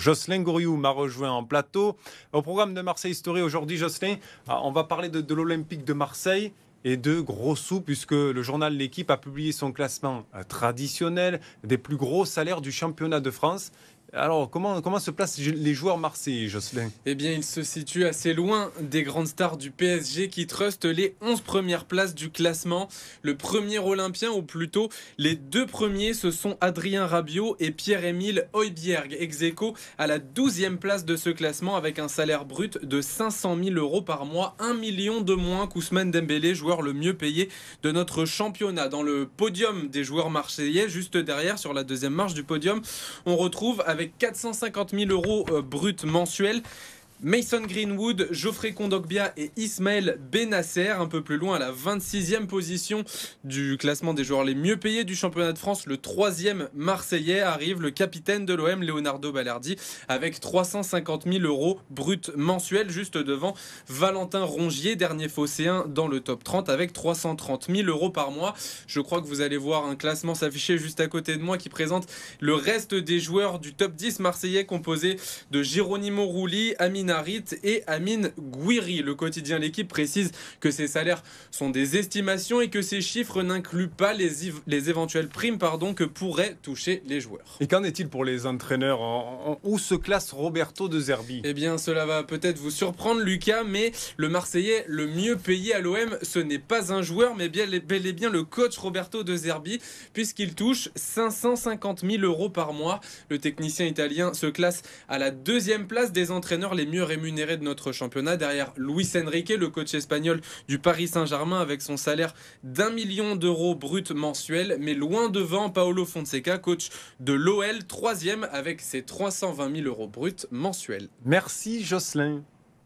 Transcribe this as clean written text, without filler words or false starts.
Jocelyn Gouriou m'a rejoint en plateau. Au programme de Marseille Story aujourd'hui, Jocelyn, on va parler de l'Olympique de Marseille et de gros sous, puisque le journal L'Équipe a publié son classement traditionnel des plus gros salaires du championnat de France. Alors, comment se placent les joueurs marseillais, Jocelyn? Eh bien, il se situe assez loin des grandes stars du PSG qui trustent les 11 premières places du classement. Le premier Olympien, ou plutôt les deux premiers, ce sont Adrien Rabiot et Pierre-Emile Højbjerg, ex-aequo à la 12e place de ce classement avec un salaire brut de 500 000 euros par mois, 1 million de moins qu'Ousmane Dembélé, joueur le mieux payé de notre championnat. Dans le podium des joueurs marseillais, juste derrière, sur la deuxième marche du podium, on retrouve avec 450 000 euros bruts mensuels Mason Greenwood, Geoffrey Kondogbia et Ismaël Benasser. Un peu plus loin, à la 26e position du classement des joueurs les mieux payés du championnat de France, le 3e Marseillais arrive le capitaine de l'OM, Leonardo Balerdi, avec 350 000 euros bruts mensuels, juste devant Valentin Rongier, dernier phocéen dans le top 30, avec 330 000 euros par mois. Je crois que vous allez voir un classement s'afficher juste à côté de moi qui présente le reste des joueurs du top 10 marseillais, composé de Geronimo Rulli, Amine Harit et Amine Gouiri. Le quotidien L'Équipe précise que ces salaires sont des estimations et que ces chiffres n'incluent pas les éventuelles primes que pourraient toucher les joueurs. Et qu'en est-il pour les entraîneurs? Où se classe Roberto De Zerbi? Eh bien, cela va peut-être vous surprendre, Lucas, mais le Marseillais le mieux payé à l'OM, ce n'est pas un joueur, mais bel et bien le coach Roberto De Zerbi, puisqu'il touche 550 000 euros par mois. Le technicien italien se classe à la 2e place des entraîneurs les mieux rémunérés de notre championnat, derrière Luis Enrique, le coach espagnol du Paris Saint-Germain, avec son salaire d'1 million d'euros brut mensuel, mais loin devant Paulo Fonseca, coach de l'OL, 3e avec ses 320 000 euros bruts mensuels. Merci Jocelyn.